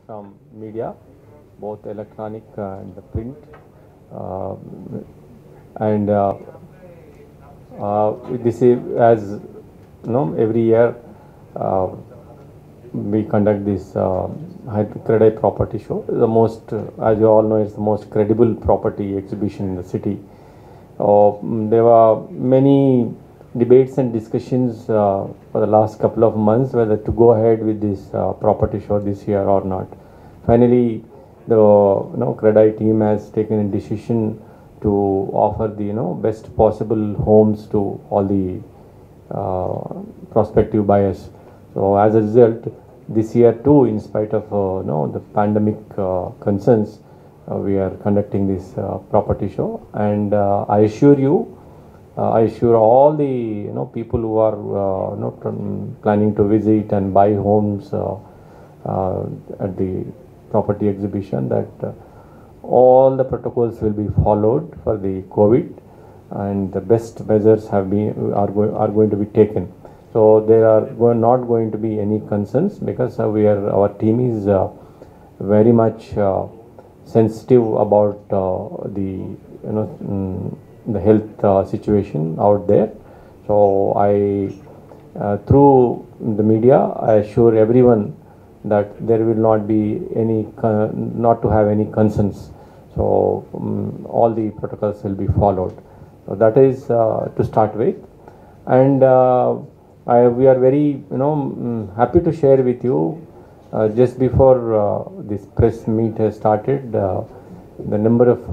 from media, both electronic and the print. Uh, and this is, as every year uh, we conduct this Credit Property Show. The most, as you all know, it's the most credible property exhibition in the city. There were many debates and discussions for the last couple of months whether to go ahead with this property show this year or not. Finally, the Credit team has taken a decision to offer the best possible homes to all the prospective buyers. So as a result, this year too, in spite of the pandemic concerns, we are conducting this property show, and I assure all the people who are planning to visit and buy homes at the property exhibition that all the protocols will be followed for the COVID, and the best measures are going to be taken. So there are not going to be any concerns, because our team is very much sensitive about the health situation out there. So through the media, I assure everyone that there will not be any not to have any concerns. So all the protocols will be followed. So that is to start with, and we are very happy to share with you. Just before this press meet has started, the number of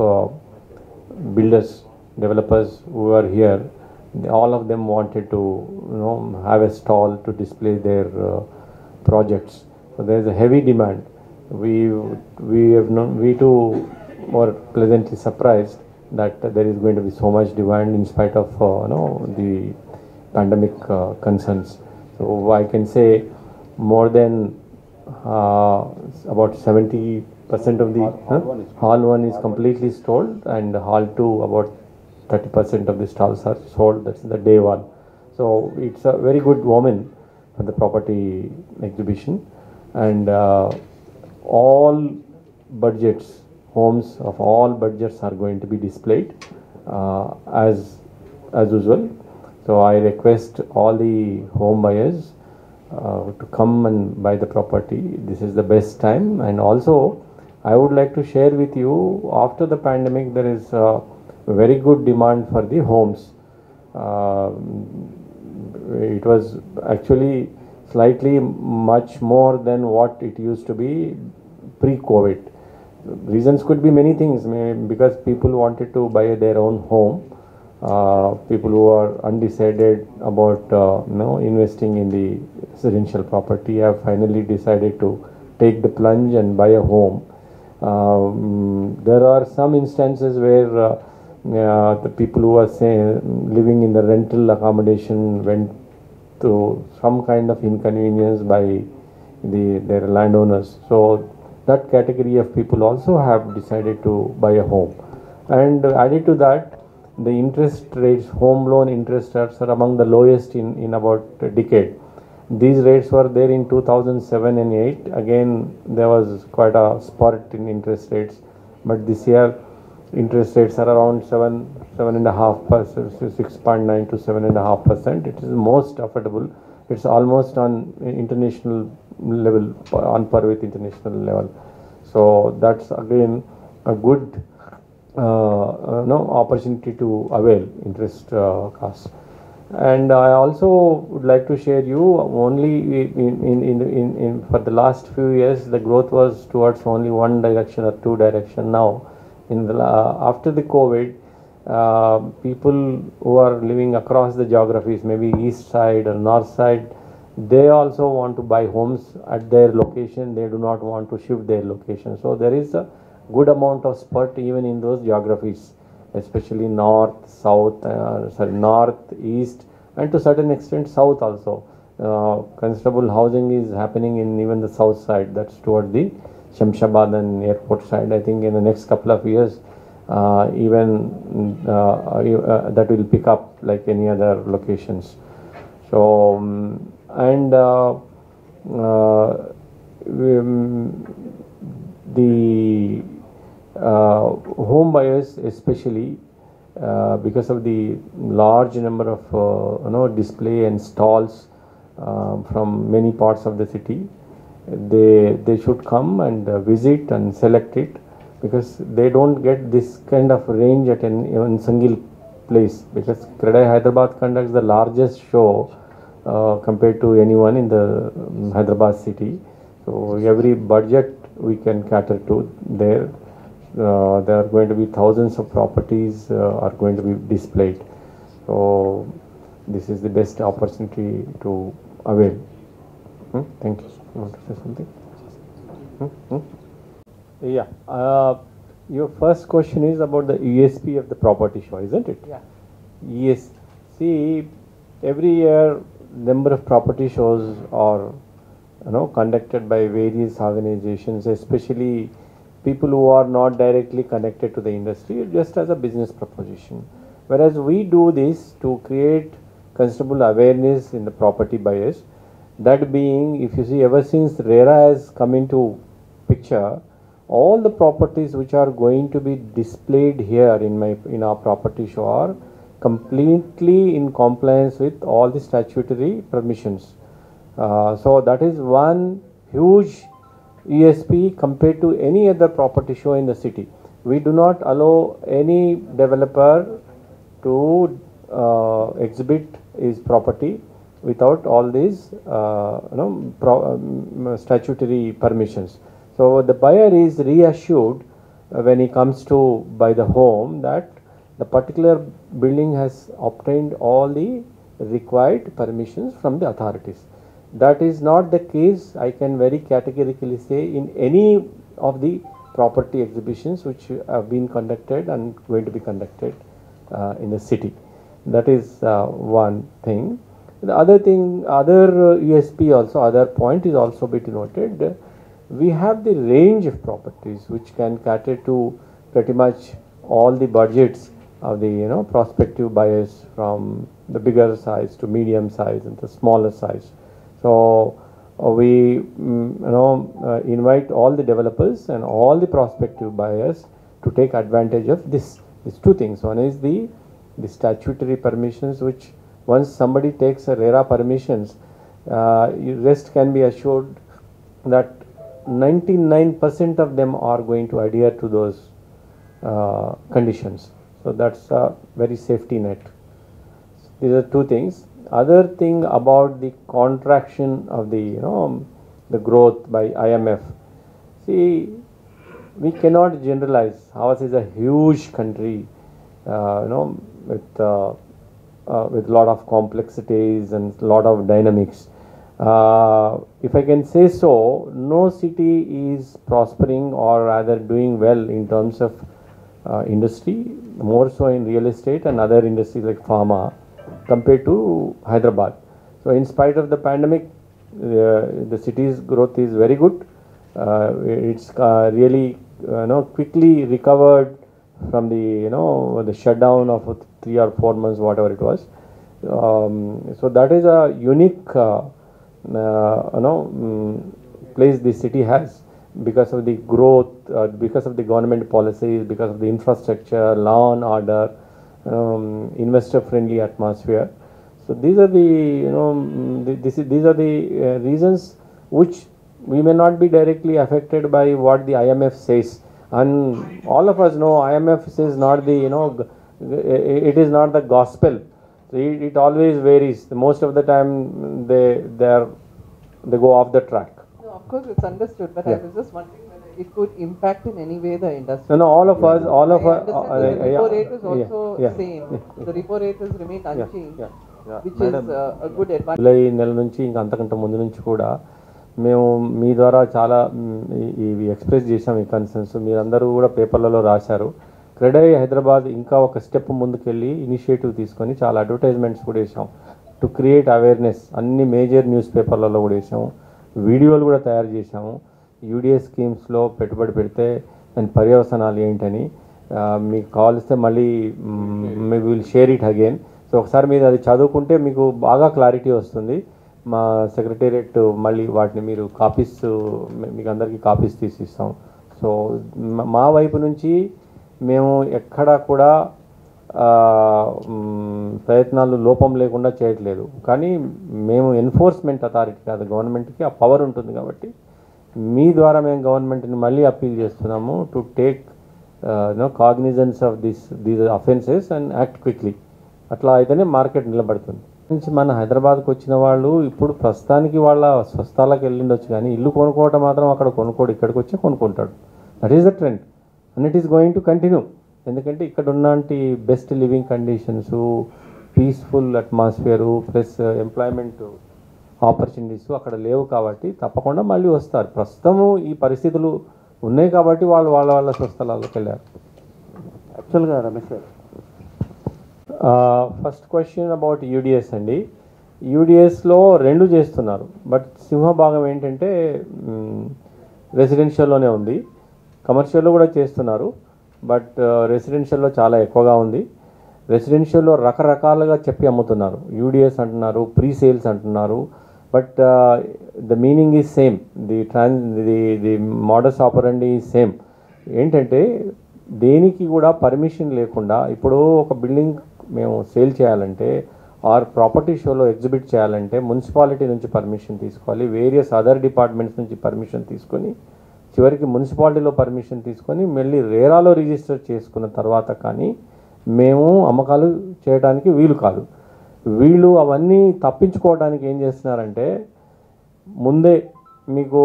builders, developers who are here, all of them wanted to have a stall to display their projects. So there is a heavy demand. We too were pleasantly surprised that there is going to be so much demand in spite of the pandemic concerns. So I can say more than about 70% of the hall one is completely sold, and hall 2 about 30% of the stalls are sold. That's the day one. So it's a very good omen for the property exhibition, and all budgets, homes of all budgets are going to be displayed as usual. So I request all the home buyers to come and buy the property. This is the best time. And also I would like to share with you, after the pandemic there is a very good demand for the homes. It was actually slightly much more than what it used to be pre-COVID. Reasons could be many things, because people wanted to buy their own home. People who are undecided about investing in the residential property have finally decided to take the plunge and buy a home. There are some instances where the people who are living in the rental accommodation went to some kind of inconvenience by their landowners. So that category of people also have decided to buy a home. And added to that, the interest rates, home loan interest rates, are among the lowest in about a decade. These rates were there in 2007 and 8. Again, there was quite a spurt in interest rates, but this year interest rates are around 7.5%, 6.9 to 7.5%. It is most affordable. It's almost on international level, on par with international level. So that's again a good opportunity to avail interest costs. And I also would like to share you, only in for the last few years the growth was towards only one direction or two direction. Now after the COVID, people who are living across the geographies, maybe east side or north side, they also want to buy homes at their location. They do not want to shift their location. So there is a good amount of spurt even in those geographies, especially north, south, north, east, and to certain extent south also. Considerable housing is happening in even the south side, that's toward the Shamshabad and airport side. I think in the next couple of years, that will pick up like any other locations. So and the home buyers especially, because of the large number of display and stalls from many parts of the city, they should come and visit and select it, because they don't get this kind of range at an single place, because Credai Hyderabad conducts the largest show compared to anyone in the Hyderabad city. So every budget we can cater to there. There are going to be thousands of properties are going to be displayed. So this is the best opportunity to avail. Thank you. You want to say something? Yeah. Your first question is about the USP of the property show, isn't it? Yeah. Yes. See, every year number of property shows are conducted by various organizations, especially people who are not directly connected to the industry, just as a business proposition. Whereas we do this to create considerable awareness in the property buyers. That being, if you see, ever since RERA has come into picture, all the properties which are going to be displayed here in our property show are completely in compliance with all the statutory permissions. So that is one huge USP compared to any other property show in the city. We do not allow any developer to exhibit his property without all these statutory permissions. So the buyer is reassured when he comes to buy the home that the particular building has obtained all the required permissions from the authorities. That is not the case, I can very categorically say, in any of the property exhibitions which have been conducted and going to be conducted in the city. That is one thing. The other thing, other USP also, other point is also be noted. We have the range of properties which can cater to pretty much all the budgets of the prospective buyers, from the bigger size to medium size and the smaller size. So we invite all the developers and all the prospective buyers to take advantage of these two things. One is the statutory permissions, which once somebody takes a RERA permissions, rest can be assured that 99% of them are going to adhere to those conditions. So that's a very safety net. These are two things. Other thing about the contraction of the growth by IMF. See, we cannot generalize. Ours is a huge country, with a lot of complexities and lot of dynamics. If I can say so, no city is prospering or rather doing well in terms of industry, more so in real estate and other industries like pharma, compared to Hyderabad. So in spite of the pandemic, the city's growth is very good. It's really quickly recovered from the shutdown of 3 or 4 months, whatever it was. So that is a unique place the city has, because of the growth, because of the government policies, because of the infrastructure, law and order, investor friendly atmosphere. So these are the these are the reasons which we may not be directly affected by what the IMF says, and all of us know IMF says not the it is not the gospel. So it always varies. Most of the time they go off the track. No, of course it's understood, but I was just wondering whether it could impact in any way the industry. No, all of us, the repo rate is also same. The repo rate has remained unchanged, which is a good advantage. July నెల నుంచి ఇంకా అంతకంటే ముందు నుంచి కూడా మేము మీ ద్వారా చాలా ఇవి ఎక్స్ప్రెస్ చేసాం ఈ కన్సర్న్స్. మీరందరూ కూడా పేపర్లలో రాశారు. క్రెడై హైదరాబాద్ ఇంకా ఒక స్టెప్ ముందుకెళ్ళి ఇనిషియేటివ్ తీసుకొని చాలా అడ్వర్టైజ్మెంట్స్ కూడా వేసాం టు క్రియేట్ అవేర్నెస్. అన్ని మేజర్ న్యూస్ పేపర్లలో కూడా వేసాము, వీడియోలు కూడా తయారు చేసాము. యూడిఎస్ స్కీమ్స్లో పెట్టుబడి పెడితే దాని పర్యవసనాలు ఏంటని మీకు కావాల్స్తే మళ్ళీ మీ will share it again. So ఒకసారి మీరు అది చదువుకుంటే మీకు బాగా క్లారిటీ వస్తుంది. మా సెక్రటేరియట్ మళ్ళీ వాటిని మీరు కాపీస్ మీకు అందరికీ కాపీస్ తీసిస్తాం. సో మా వైపు నుంచి మేము ఎక్కడా కూడా ప్రయత్నాలు లోపం లేకుండా చేయట్లేదు. కానీ మేము ఎన్ఫోర్స్మెంట్ అథారిటీ కాదు, గవర్నమెంట్కి ఆ పవర్ ఉంటుంది కాబట్టి మీ ద్వారా మేము గవర్నమెంట్ని మళ్ళీ అప్పీల్ చేస్తున్నాము to take cognizance of these offences and act quickly. అట్లా అయితేనే మార్కెట్ నిలబడుతుంది. నుంచి మన హైదరాబాద్కి వచ్చిన వాళ్ళు ఇప్పుడు ప్రస్తుతానికి వాళ్ళ స్వస్థలాలకు వెళ్ళిండొచ్చు, కానీ ఇల్లు కొనుక్కోవటం మాత్రం అక్కడ కొనుక్కోడు, ఇక్కడికి వచ్చి కొనుక్కుంటాడు. That is the trend and it is going to continue. ఎందుకంటే ఇక్కడ ఉన్నంటి best living conditions, peaceful atmosphere plus employment opportunities అక్కడ లేవు కాబట్టి తప్పకుండా మళ్ళీ వస్తారు. ప్రస్తుతము ఈ పరిస్థితులు ఉన్నాయి కాబట్టి వాళ్ళు వాళ్ళ స్వస్థలాలకు వెళ్ళారు. యాక్చువల్గా రమేష్ గారు, ఫస్ట్ క్వశ్చన్ అబౌట్ యూడిఎస్ అండి. యూడిఎస్లో రెండు చేస్తున్నారు, బట్ సింహభాగం ఏంటంటే రెసిడెన్షియల్లోనే ఉంది. కమర్షియల్లో కూడా చేస్తున్నారు, బట్ రెసిడెన్షియల్లో చాలా ఎక్కువగా ఉంది. రెసిడెన్షియల్లో రకరకాలుగా చెప్పి అమ్ముతున్నారు. యూడిఎస్ అంటున్నారు, ప్రీ సేల్స్ అంటున్నారు, but the meaning is same, the modus ఆపరండి is same. ఏంటంటే దేనికి కూడా పర్మిషన్ లేకుండా ఇప్పుడు ఒక బిల్డింగ్ మేము సేల్ చేయాలంటే ఆర్ ప్రాపర్టీ షోలో ఎగ్జిబిట్ చేయాలంటే మున్సిపాలిటీ నుంచి పర్మిషన్ తీసుకోవాలి, వేరియస్ అదర్ డిపార్ట్మెంట్స్ నుంచి పర్మిషన్ తీసుకొని చివరికి మున్సిపాలిటీలో పర్మిషన్ తీసుకొని మళ్ళీ రేరాలో రిజిస్టర్ చేసుకున్న తర్వాత కానీ మేము అమ్మకాలు చేయడానికి వీలు కాదు. వీళ్ళు అవన్నీ తప్పించుకోవడానికి ఏం చేస్తున్నారంటే ముందే మీకు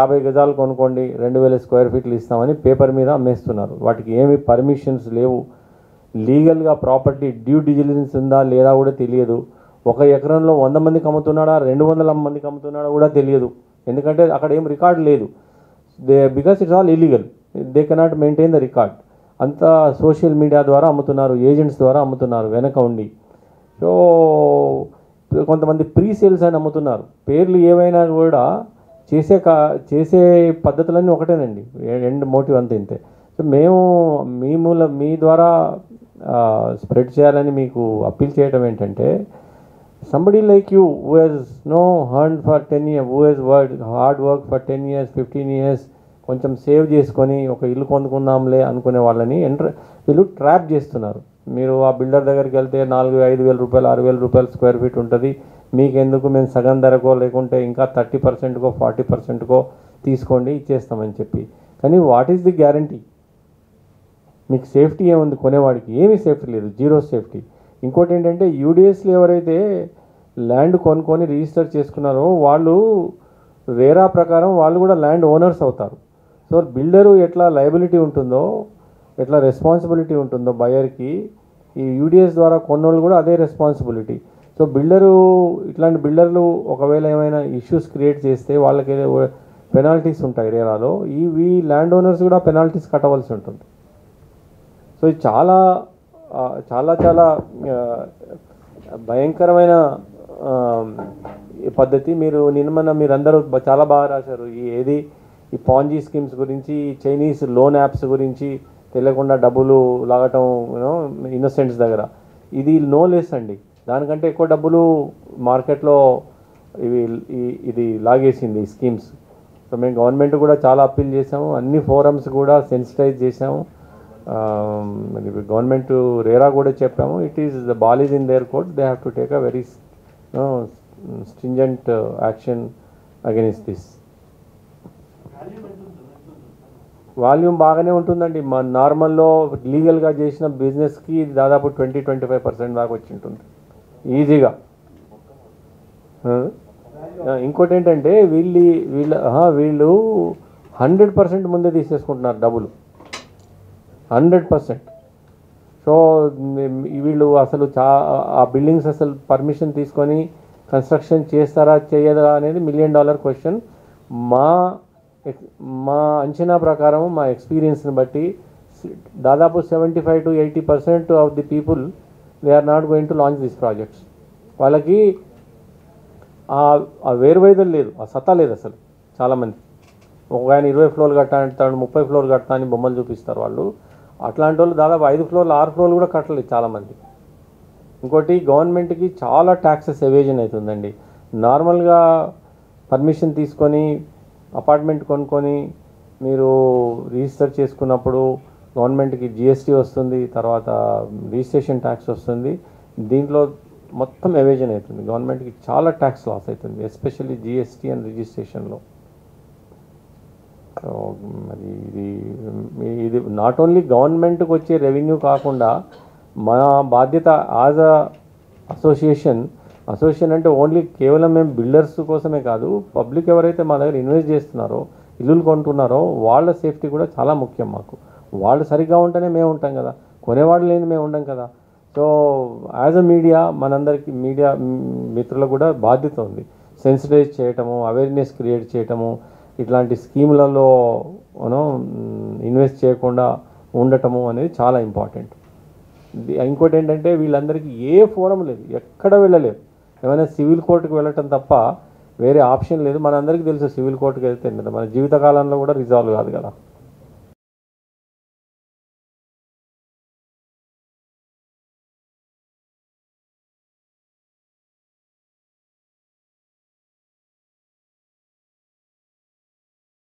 50 గజాలు కొనుక్కోండి 2000 స్క్వేర్ ఫీట్లు ఇస్తామని పేపర్ మీద అమ్మేస్తున్నారు. వాటికి ఏమి పర్మిషన్స్ లేవు, లీగల్గా ప్రాపర్టీ డ్యూ డిలిజెన్స్ ఉందా లేదా కూడా తెలియదు. ఒక ఎకరంలో 100 మందికి అమ్ముతున్నాడా 200 మందికి అమ్ముతున్నాడా కూడా తెలియదు, ఎందుకంటే అక్కడ ఏం రికార్డు లేదు. Because it's all illegal, they cannot maintain the record. అంతా సోషల్ మీడియా ద్వారా అమ్ముతున్నారు, ఏజెంట్స్ ద్వారా అమ్ముతున్నారు వెనక ఉండి. సో కొంతమంది ప్రీ సేల్స్ అని అమ్ముతున్నారు. పేర్లు ఏవైనా కూడా చేసే పద్ధతులన్నీ ఒకటేనండి, ఎండ్ మోటివ్ అంత ఇంతే. సో మేము మీ ద్వారా స్ప్రెడ్ చేయాలని మీకు అప్పీల్ చేయడం ఏంటంటే, somebody like you who has earned for 10 years, who has hard work for 10 years 15 years కొంచెం సేవ్ చేసుకొని ఒక ఇల్లు కొనుక్కుందాంలే అనుకునే వాళ్ళని వీళ్ళు ట్రాప్ చేస్తున్నారు. మీరు ఆ బిల్డర్ దగ్గరికి వెళ్తే 4,000 5,000 రూపాయలు 6,000 రూపాయలు స్క్వేర్ ఫీట్ ఉంటుంది, మీకెందుకు మేము సగం ధరకో లేకుంటే ఇంకా 30%కో 40%కో తీసుకోండి ఇచ్చేస్తామని చెప్పి. కానీ వాట్ ఈస్ ది గ్యారంటీ? మీకు సేఫ్టీ ఏముంది? కొనేవాడికి ఏమీ సేఫ్టీ లేదు, జీరో సేఫ్టీ. ఇంకోటి ఏంటంటే యూడిఎస్లో ఎవరైతే ల్యాండ్ కొనుక్కొని రిజిస్టర్ చేసుకున్నారో వాళ్ళు రేరా ప్రకారం వాళ్ళు కూడా ల్యాండ్ ఓనర్స్ అవుతారు. సో బిల్డరు ఎట్లా లయబిలిటీ ఉంటుందో, ఎట్లా రెస్పాన్సిబిలిటీ ఉంటుందో బయర్కి, ఈ యూడిఎస్ ద్వారా కొన్నోళ్ళు కూడా అదే రెస్పాన్సిబిలిటీ. సో ఇట్లాంటి బిల్డర్లు ఒకవేళ ఏమైనా ఇష్యూస్ క్రియేట్ చేస్తే వాళ్ళకి పెనాల్టీస్ ఉంటాయి రేరాలో. ఈ ల్యాండ్ ఓనర్స్ కూడా పెనాల్టీస్ కట్టవలసి ఉంటుంది. సో ఇది చాలా చాలా చాలా భయంకరమైన పద్ధతి. మీరందరూ చాలా బాగా రాశారు. ఈ పాంజీ స్కీమ్స్ గురించి, చైనీస్ లోన్ యాప్స్ గురించి తెలియకుండా డబ్బులు లాగటం ఇన్నోసెంట్స్ దగ్గర. ఇది నో లెస్ అండి, దానికంటే ఎక్కువ డబ్బులు మార్కెట్లో ఇది లాగేసింది ఈ స్కీమ్స్. సో మేము గవర్నమెంట్ కూడా చాలా అప్పీల్ చేసాము, అన్ని ఫోరమ్స్ కూడా సెన్సిటైజ్ చేసాము. గవర్నమెంట్ రేరా కూడా చెప్పాము, it is the ball is in there court, they have to take a very stringent action against this. Volume బాగానే ఉంటుందండి. మా నార్మల్లో లీగల్గా చేసిన బిజినెస్కి దాదాపు 20-25% దాకా వచ్చి ఉంటుంది ఈజీగా. ఇంకోటి ఏంటంటే వీళ్ళు 100% ముందే తీసేసుకుంటున్నారు డబ్బులు, 100%. సో వీళ్ళు అసలు ఆ బిల్డింగ్స్ అసలు పర్మిషన్ తీసుకొని కన్స్ట్రక్షన్ చేస్తారా చేయదా అనేది $1 million క్వశ్చన్. మా అంచనా ప్రకారం, మా ఎక్స్పీరియన్స్ని బట్టి దాదాపు 75-80% of the people they are not going to launch this projects. వాళ్ళకి ఆ వేరువైదలు లేదు, ఆ సత్తా లేదు అసలు. చాలామంది ఒక ఆయన 20 ఫ్లోర్లు కట్టా అంటాడు, 30 ఫ్లోర్లు కట్టా అని బొమ్మలు చూపిస్తారు వాళ్ళు. అట్లాంటి వాళ్ళు దాదాపు 5 ఫ్లోర్లు 6 ఫ్లోర్లు కూడా కట్టలేదు చాలామంది. ఇంకోటి గవర్నమెంట్కి చాలా ట్యాక్సెస్ ఎవేజన్ అవుతుందండి. నార్మల్గా పర్మిషన్ తీసుకొని అపార్ట్మెంట్ కొనుక్కొని మీరు రిజిస్టర్ చేసుకున్నప్పుడు గవర్నమెంట్కి జిఎస్టీ వస్తుంది, తర్వాత రిజిస్ట్రేషన్ ట్యాక్స్ వస్తుంది. దీంట్లో మొత్తం ఎవేజన్ అవుతుంది, గవర్నమెంట్కి చాలా ట్యాక్స్ లాస్ అవుతుంది, ఎస్పెషల్లీ జిఎస్టీ అండ్ రిజిస్ట్రేషన్లో. మరి ఇది నాట్ ఓన్లీ గవర్నమెంట్కి వచ్చే రెవెన్యూ కాకుండా మన బాధ్యత యాజ్ అ అసోసియేషన్ అంటే ఓన్లీ కేవలం మేము బిల్డర్స్ కోసమే కాదు, పబ్లిక్ ఎవరైతే మా దగ్గర ఇన్వెస్ట్ చేస్తున్నారో, ఇల్లులు కొంటున్నారో వాళ్ళ సేఫ్టీ కూడా చాలా ముఖ్యం మాకు. వాళ్ళు సరిగ్గా ఉంటేనే మేము ఉంటాం కదా, కొనేవాళ్ళు లేని మేము ఉండం కదా. సో యాజ్ అ మీడియా మనందరికీ, మీడియా మిత్రులకు కూడా బాధ్యత ఉంది, సెన్సిటైజ్ చేయటము, అవేర్నెస్ క్రియేట్ చేయటము, ఇట్లాంటి స్కీములలో ఇన్వెస్ట్ చేయకుండా ఉండటము అనేది చాలా ఇంపార్టెంట్. ఇంకోటి ఏంటంటే వీళ్ళందరికీ ఏ ఫోరం లేదు, ఎక్కడ వెళ్ళలేరు, ఏమైనా సివిల్ కోర్టుకు వెళ్ళటం తప్ప వేరే ఆప్షన్ లేదు. మనందరికీ తెలుసు సివిల్ కోర్టుకు వెళ్తే మన జీవితకాలంలో కూడా రిజాల్వ్ కాదు కదా.